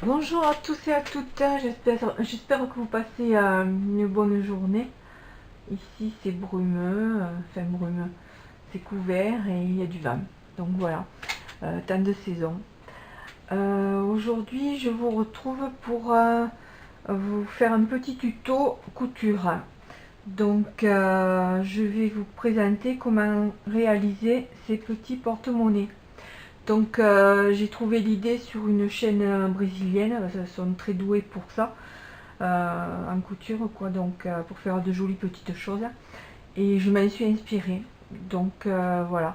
Bonjour à tous et à toutes, j'espère que vous passez une bonne journée. Ici c'est brumeux, enfin brumeux, c'est couvert et il y a du vent. Donc voilà, temps de saison. Aujourd'hui je vous retrouve pour vous faire un petit tuto couture. Donc je vais vous présenter comment réaliser ces petits porte-monnaies. Donc j'ai trouvé l'idée sur une chaîne brésilienne, elles sont très douées pour ça, en couture quoi, donc pour faire de jolies petites choses. Et je m'en suis inspirée. Donc voilà.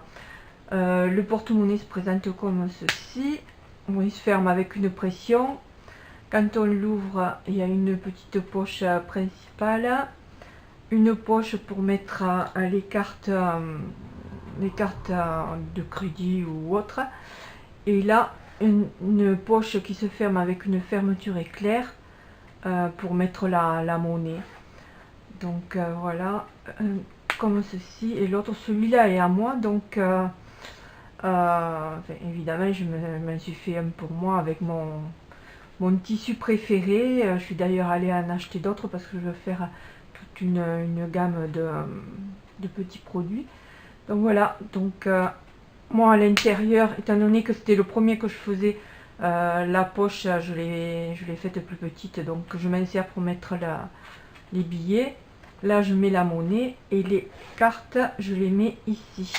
Le porte-monnaie se présente comme ceci. Bon, il se ferme avec une pression. Quand on l'ouvre, il y a une petite poche principale, une poche pour mettre les cartes de crédit ou autre, et là une poche qui se ferme avec une fermeture éclair pour mettre la monnaie. Donc voilà, comme ceci. Et l'autre, celui-là est à moi, donc enfin, évidemment je m'en suis fait un pour moi avec mon tissu préféré. Je suis d'ailleurs allée en acheter d'autres parce que je veux faire toute une gamme de petits produits. Donc voilà, donc moi à l'intérieur, étant donné que c'était le premier que je faisais, la poche je l'ai faite plus petite, donc je m'en sers pour mettre les billets. Là je mets la monnaie et les cartes je les mets ici.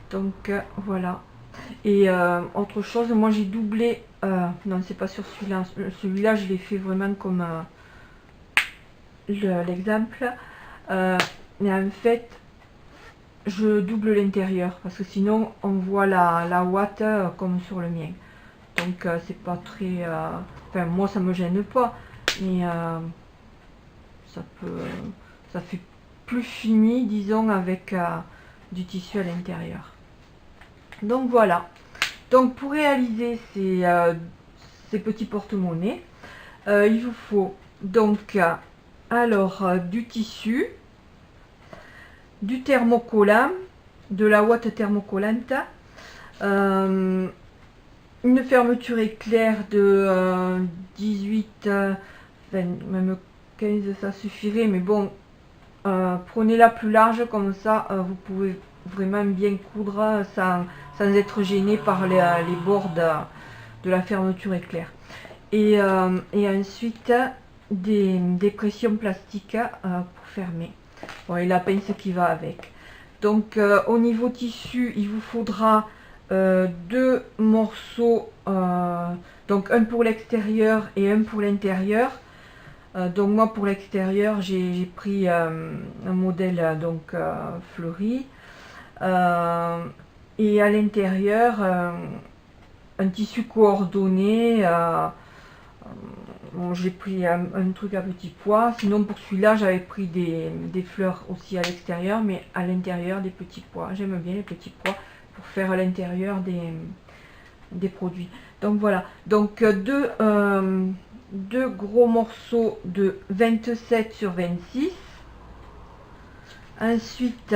Donc voilà. Et autre chose, moi j'ai doublé, non c'est pas sur celui-là, celui-là je l'ai fait vraiment comme l'exemple, mais en fait je double l'intérieur parce que sinon on voit la ouate comme sur le mien. Donc c'est pas très, enfin moi ça me gêne pas, mais ça fait plus fini disons avec du tissu à l'intérieur. Donc voilà. Donc pour réaliser ces petits porte-monnaies, il vous faut donc du tissu, du thermocollant, de la ouate thermocollante, une fermeture éclair de 18, enfin, même 15 ça suffirait, mais bon, prenez la plus large, comme ça vous pouvez vraiment bien coudre sans être gêné par les bords de la fermeture éclair. Et ensuite des pressions plastiques pour fermer. Bon, et la pince qui va avec. Donc au niveau tissu, il vous faudra deux morceaux, donc un pour l'extérieur et un pour l'intérieur. Donc moi pour l'extérieur j'ai pris un modèle donc fleuri, et à l'intérieur un tissu coordonné. Bon, j'ai pris un truc à petits pois. Sinon pour celui-là j'avais pris des fleurs aussi à l'extérieur, mais à l'intérieur des petits pois. J'aime bien les petits pois pour faire à l'intérieur des produits. Donc voilà, donc deux gros morceaux de 27 sur 26. Ensuite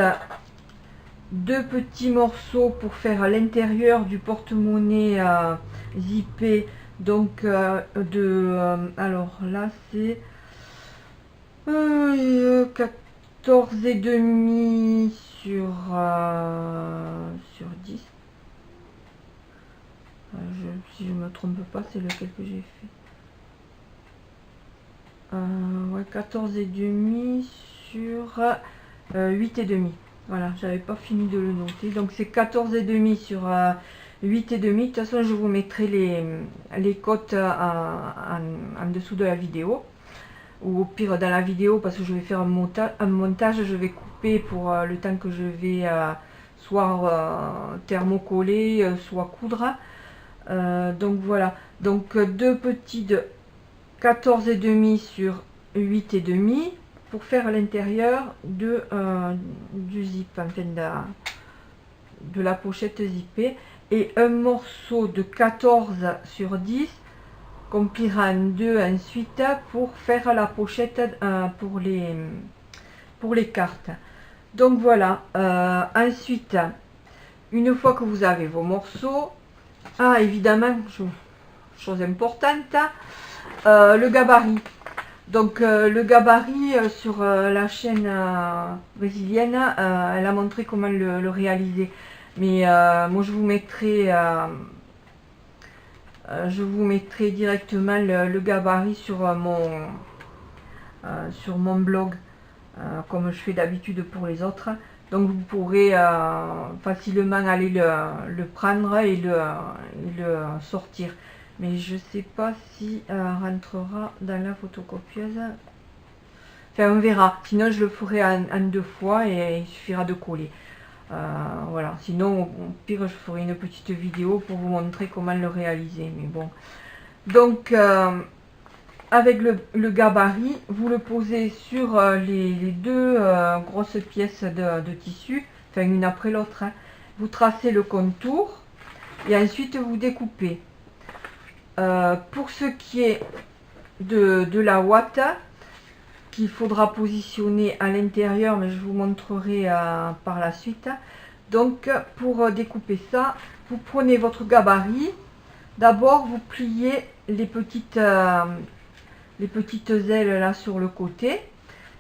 deux petits morceaux pour faire l'intérieur du porte-monnaie zippé. Donc alors là c'est 14 et demi sur 10. Si je me trompe pas, c'est lequel que j'ai fait. Ouais, 14 et demi sur 8 et demi. Voilà, j'avais pas fini de le noter. Donc c'est 14 et demi sur 8 et demi. De toute façon, je vous mettrai les cotes en dessous de la vidéo. Ou au pire dans la vidéo, parce que je vais faire un montage, je vais couper pour le temps que je vais soit thermocoller, soit coudre. Donc voilà. Donc deux petits de 14 et demi sur 8 et demi pour faire l'intérieur du zip, enfin de la pochette zippée, et un morceau de 14 sur 10 qu'on pliera en deux ensuite pour faire la pochette pour les cartes. Donc voilà, ensuite une fois que vous avez vos morceaux, évidemment chose importante, le gabarit. Donc le gabarit sur la chaîne brésilienne, elle a montré comment le réaliser. Mais moi je vous mettrai directement le gabarit sur mon blog, comme je fais d'habitude pour les autres. Donc vous pourrez facilement aller le prendre et le sortir. Mais je sais pas si rentrera dans la photocopieuse. Enfin on verra. Sinon je le ferai en 2 fois et il suffira de coller. Voilà. Sinon au pire je ferai une petite vidéo pour vous montrer comment le réaliser. Mais bon. Donc avec le gabarit, vous le posez sur les 2 grosses pièces de tissu, enfin une après l'autre. Hein. Vous tracez le contour et ensuite vous découpez. Pour ce qui est de la ouate, qu'il faudra positionner à l'intérieur, mais je vous montrerai par la suite. Donc pour découper ça, vous prenez votre gabarit. D'abord vous pliez les petites ailes là sur le côté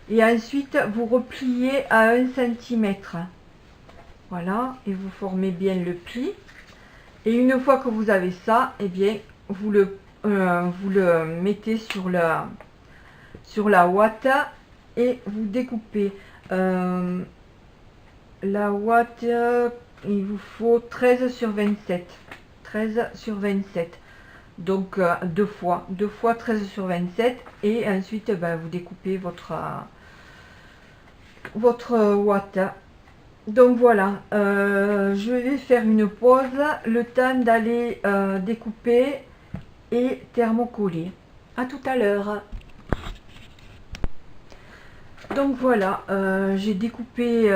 et ensuite vous repliez à 1 cm. Voilà, et vous formez bien le pli. Et une fois que vous avez ça, et bien vous le mettez sur la ouate et vous découpez. La ouate, il vous faut 13 sur 27. 13 sur 27. Donc 2 fois 13 sur 27 et ensuite vous découpez votre ouate. Donc voilà, je vais faire une pause, le temps d'aller découper et thermocoller. À tout à l'heure. Donc voilà, j'ai découpé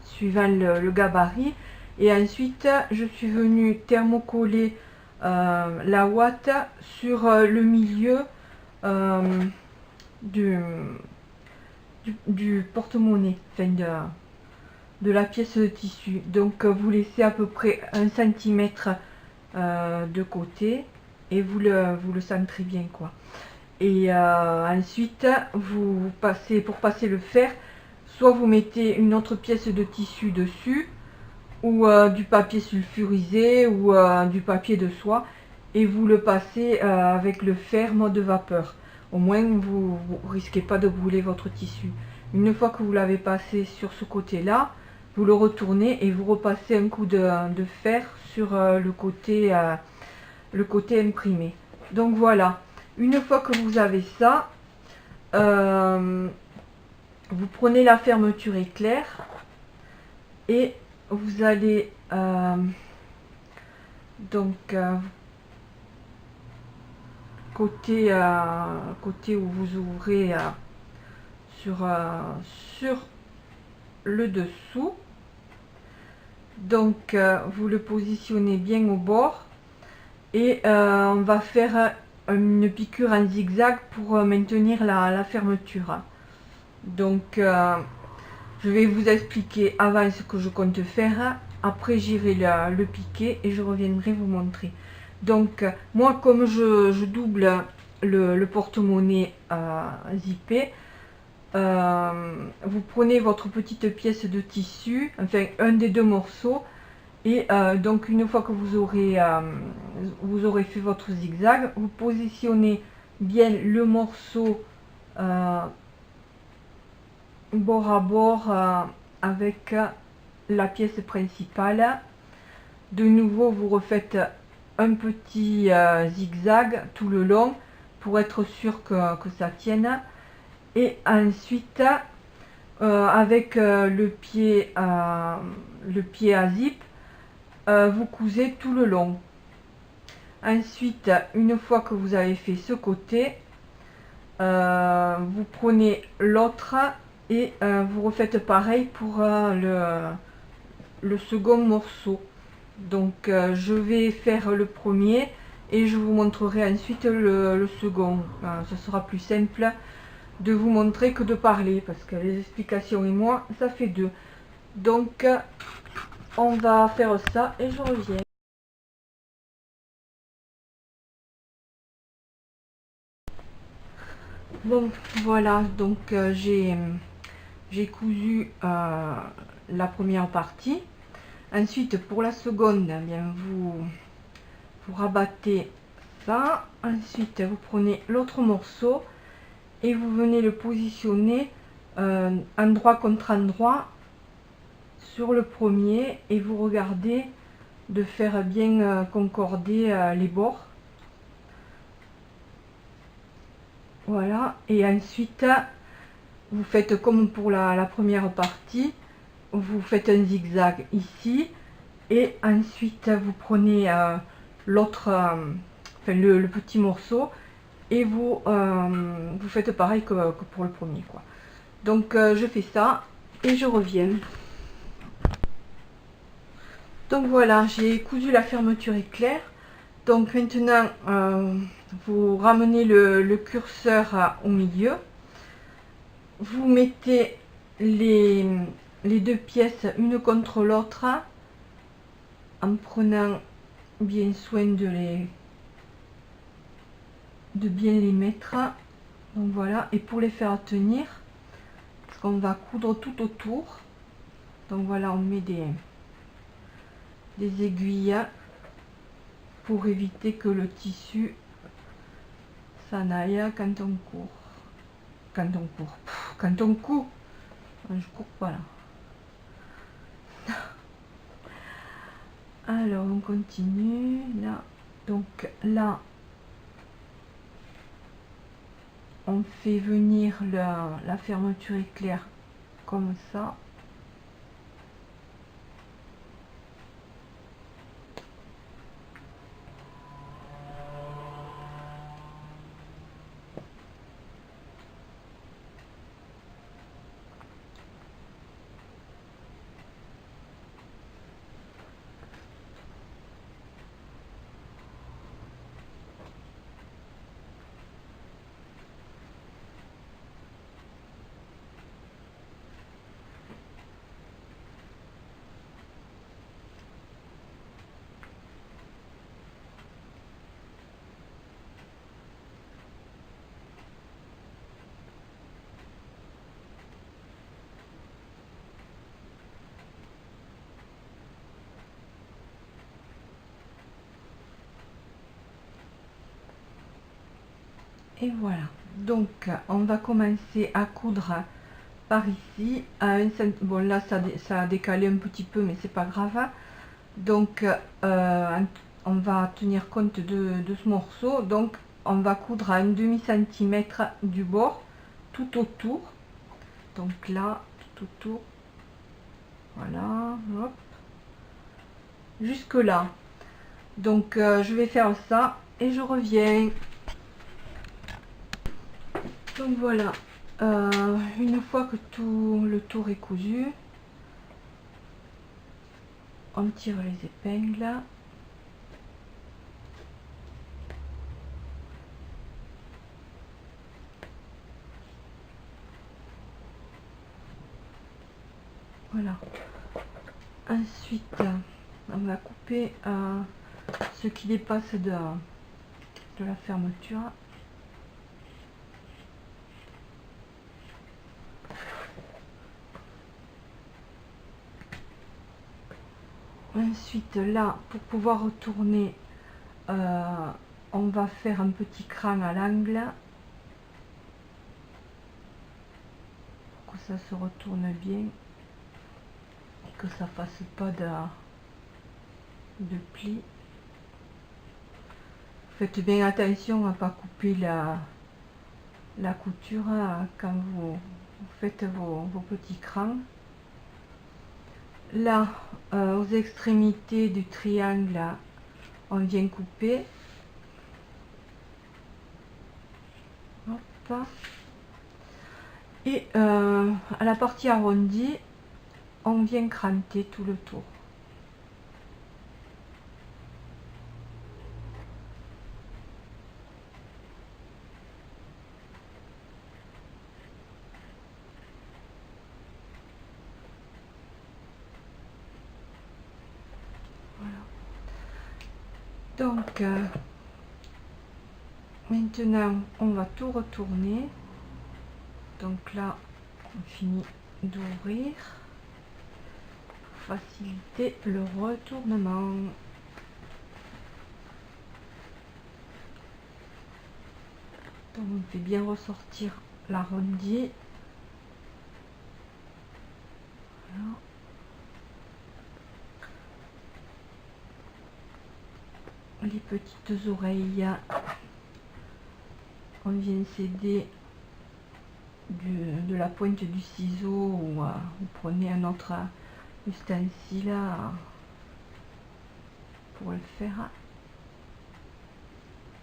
suivant le gabarit et ensuite je suis venue thermocoller la ouate sur le milieu du porte-monnaie, enfin de la pièce de tissu. Donc vous laissez à peu près 1 cm de côté et vous le centrez bien quoi. Et ensuite vous passez, pour passer le fer, soit vous mettez une autre pièce de tissu dessus ou du papier sulfurisé ou du papier de soie et vous le passez avec le fer mode vapeur. Au moins vous risquez pas de brûler votre tissu. Une fois que vous l'avez passé sur ce côté là, vous le retournez et vous repassez un coup de fer sur le côté imprimé. Donc voilà, une fois que vous avez ça, vous prenez la fermeture éclair et vous allez côté où vous ouvrez sur le dessous. Donc vous le positionnez bien au bord et on va faire une piqûre en zigzag pour maintenir la fermeture. Donc je vais vous expliquer avant ce que je compte faire, après j'irai le piquer et je reviendrai vous montrer. Donc moi comme je double le porte-monnaie zippé, vous prenez votre petite pièce de tissu, enfin un des 2 morceaux, et donc une fois que vous aurez fait votre zigzag, vous positionnez bien le morceau bord à bord avec la pièce principale. De nouveau vous refaites un petit zigzag tout le long pour être sûr que ça tienne. Et ensuite avec le pied à zip, vous cousez tout le long. Ensuite, une fois que vous avez fait ce côté, vous prenez l'autre et vous refaites pareil pour le second morceau. Donc je vais faire le premier et je vous montrerai ensuite le second. Ce sera plus simple de vous montrer que de parler parce que les explications et moi ça fait 2. Donc on va faire ça et je reviens. Bon, voilà, donc j'ai cousu la première partie. Ensuite, pour la seconde, eh bien, vous rabattez ça. Ensuite, vous prenez l'autre morceau et vous venez le positionner endroit contre endroit sur le premier et vous regardez de faire bien concorder les bords. Voilà, et ensuite vous faites comme pour la première partie, vous faites un zigzag ici et ensuite vous prenez l'autre, enfin le petit morceau et vous faites pareil que pour le premier quoi. Donc je fais ça et je reviens. Donc voilà, j'ai cousu la fermeture éclair. Donc maintenant vous ramenez le curseur au milieu, vous mettez les deux pièces une contre l'autre en prenant bien soin de bien les mettre. Donc voilà, et pour les faire tenir, parce qu'on va coudre tout autour, donc voilà, on met des aiguilles pour éviter que le tissu s'en aille quand on court. Quand on court, quand on coud, je cours pas là. Alors on continue là, donc là on fait venir la fermeture éclair comme ça. Et voilà, donc on va commencer à coudre par ici à 1 cm. Bon là ça a décalé un petit peu mais c'est pas grave. Donc on va tenir compte de ce morceau, donc on va coudre à un demi centimètre du bord tout autour. Donc là tout autour, voilà, hop, jusque là. Donc je vais faire ça et je reviens. Donc voilà, une fois que tout le tour est cousu, on tire les épingles. Voilà. Ensuite, on va couper ce qui dépasse de la fermeture. Ensuite, là, pour pouvoir retourner, on va faire un petit cran à l'angle pour que ça se retourne bien et que ça fasse pas de plis. Faites bien attention à ne pas couper la couture quand vous faites vos petits crans. Là, aux extrémités du triangle, on vient couper. Hop. Et à la partie arrondie, on vient cranter tout le tour. Donc maintenant on va tout retourner. Donc là, on finit d'ouvrir pour faciliter le retournement. Donc on fait bien ressortir l'arrondi. Voilà. Les petites oreilles, on vient céder de la pointe du ciseau, ou vous prenez un autre ustensile pour le faire,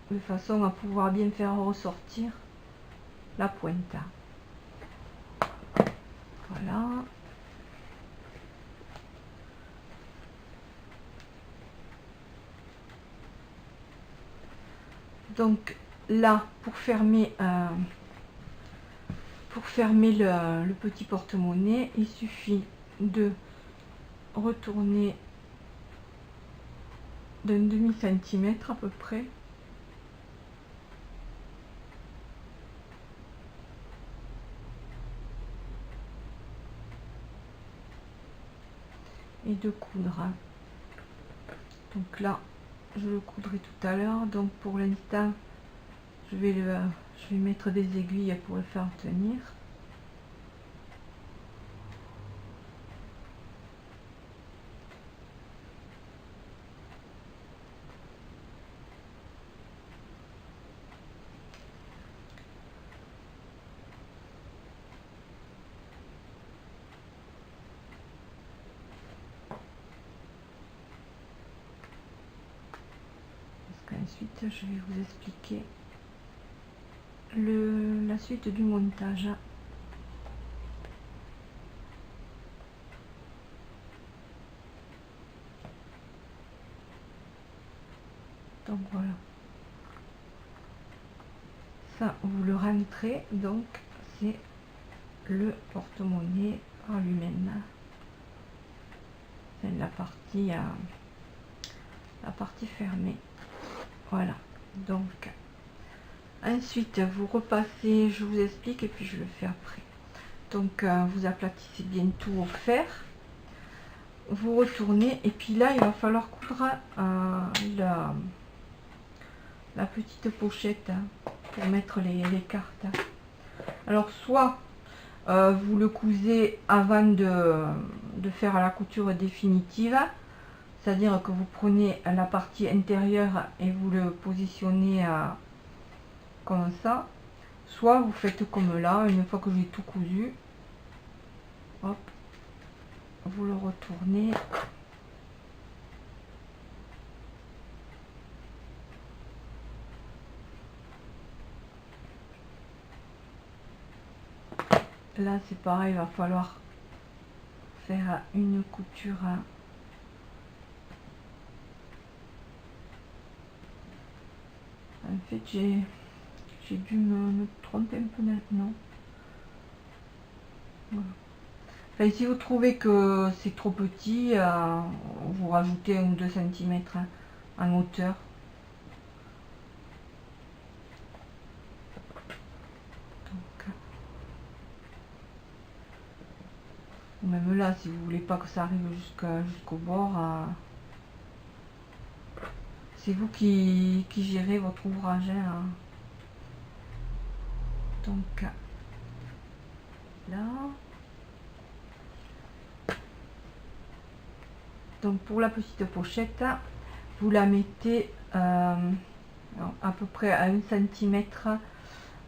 de façon à pouvoir bien faire ressortir la pointe. Voilà. Donc là, pour fermer le petit porte-monnaie, il suffit de retourner d'un demi-centimètre à peu près. Et de coudre. Donc là, je le coudrai tout à l'heure. Donc pour l'instant, je vais mettre des aiguilles pour le faire tenir. Ensuite, je vais vous expliquer la suite du montage. Donc voilà. Ça, vous le rentrez, donc c'est le porte-monnaie par lui-même. C'est la partie fermée. Voilà. Donc ensuite vous repassez, je vous explique et puis je le fais après. Donc vous aplatissez bien tout au fer, vous retournez et puis là il va falloir coudre la petite pochette pour mettre les cartes. Alors soit vous le cousez avant de faire la couture définitive, c'est-à-dire que vous prenez la partie intérieure et vous le positionnez comme ça, soit vous faites comme là, une fois que j'ai tout cousu, hop, vous le retournez. Là c'est pareil, il va falloir faire une couture en fait j'ai dû me tromper un peu maintenant. Voilà. Enfin, si vous trouvez que c'est trop petit, vous rajoutez 1 ou 2 cm en hauteur. Donc, même là, si vous voulez pas que ça arrive jusqu'au bord, c'est vous qui gérez votre ouvrage. Hein. Donc là. Donc pour la petite pochette, vous la mettez à peu près à 1 cm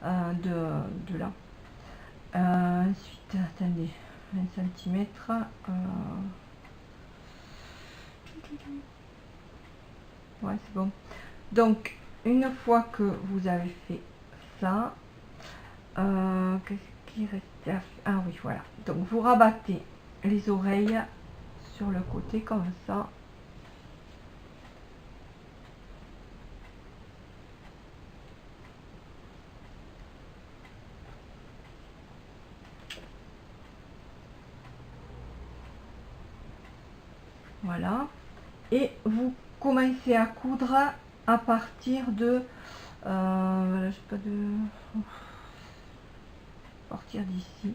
de là. Ensuite, attendez, 1 cm. Ouais, c'est bon. Donc une fois que vous avez fait ça, qu'est-ce qui reste à faire? Ah oui, voilà. Donc vous rabattez les oreilles sur le côté comme ça. Voilà. Et vous commencez à coudre à partir de... voilà, j'ai pas partir d'ici,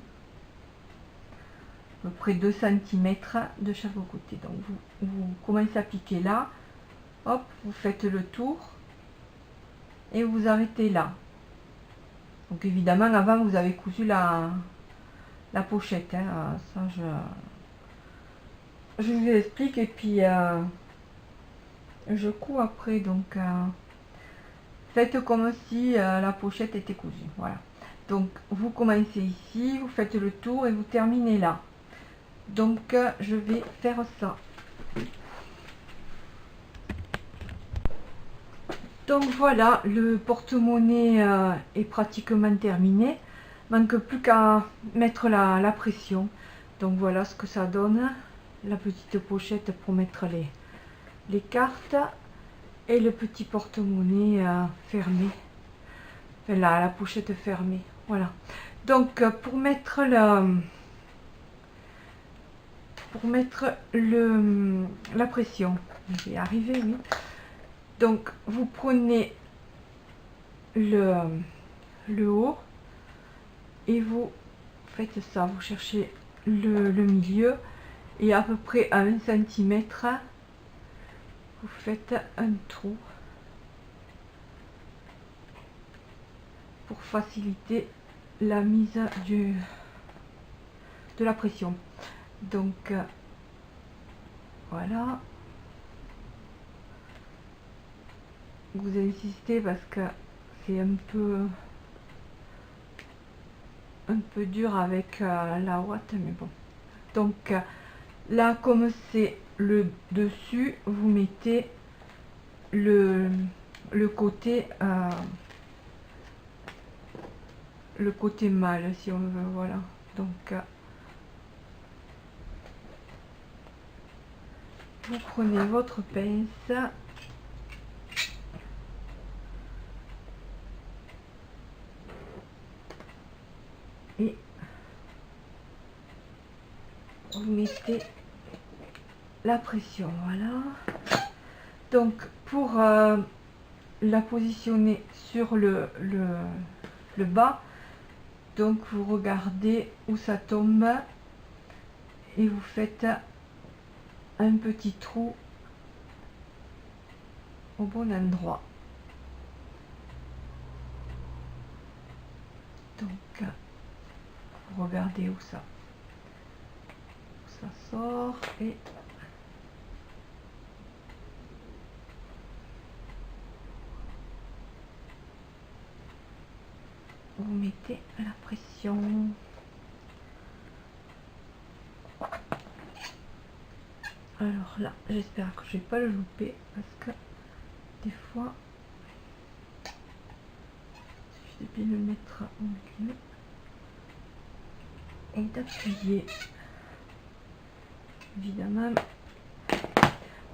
à peu près 2 cm de chaque côté. Donc vous commencez à piquer là, hop, vous faites le tour et vous arrêtez là. Donc évidemment avant vous avez cousu la pochette, hein. Ça je vous explique, et puis je couds après. Donc faites comme si la pochette était cousue, voilà. Donc vous commencez ici, vous faites le tour et vous terminez là. Donc je vais faire ça. Donc voilà, le porte-monnaie est pratiquement terminé. Manque plus qu'à mettre la pression. Donc voilà ce que ça donne. La petite pochette pour mettre les cartes et le petit porte-monnaie fermé. Enfin la pochette fermée. Voilà. Donc pour mettre la pression, je vais y arriver, oui. Donc vous prenez le haut et vous faites ça, vous cherchez le milieu et à peu près à 1 cm vous faites un trou pour faciliter la mise de la pression. Donc voilà, vous insistez parce que c'est un peu dur avec la ouate, mais bon. Donc là, comme c'est le dessus, vous mettez le côté mâle, si on veut, voilà. Donc vous prenez votre pince et vous mettez la pression, voilà. Donc pour la positionner sur le bas, donc vous regardez où ça tombe et vous faites un petit trou au bon endroit. Donc vous regardez où ça sort et vous mettez la pression. Alors là, j'espère que je vais pas le louper parce que des fois il suffit de bien le mettre au milieu et d'appuyer, évidemment.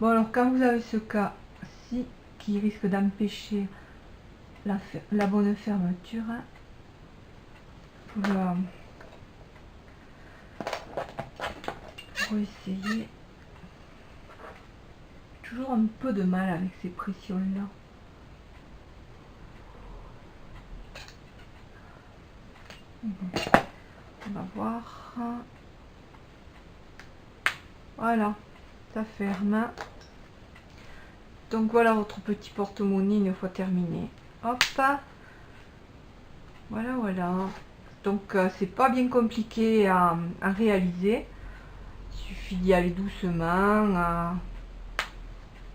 Bon, alors quand vous avez ce cas-ci qui risque d'empêcher la bonne fermeture, pour essayer, toujours un peu de mal avec ces pressions là. On va voir. Voilà, ça ferme. Donc voilà votre petit porte-monnaie une fois terminé. Hop, voilà, voilà. Donc c'est pas bien compliqué à réaliser. Il suffit d'y aller doucement.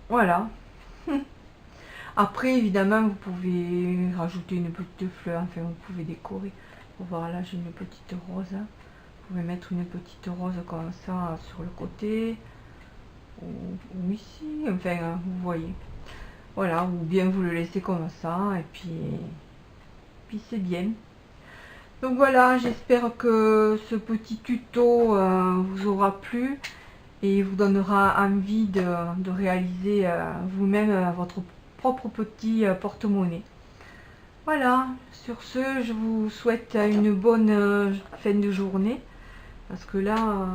Voilà. Après évidemment vous pouvez rajouter une petite fleur, enfin vous pouvez décorer. Voilà, j'ai une petite rose. Vous pouvez mettre une petite rose comme ça sur le côté ou ici, enfin vous voyez. Voilà, ou bien vous le laissez comme ça et puis c'est bien. Donc voilà, j'espère que ce petit tuto vous aura plu et vous donnera envie de réaliser vous-même votre propre petit porte-monnaie. Voilà, sur ce, je vous souhaite une bonne fin de journée, parce que là,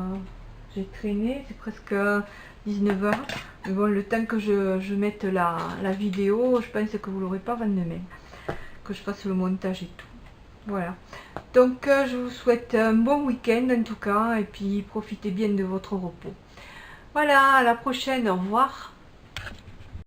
j'ai traîné, c'est presque 19 h. Mais bon, le temps que je mette la vidéo, je pense que vous l'aurez pas avant demain, que je fasse le montage et tout. Voilà. Donc je vous souhaite un bon week-end en tout cas, et puis profitez bien de votre repos. Voilà, à la prochaine, au revoir.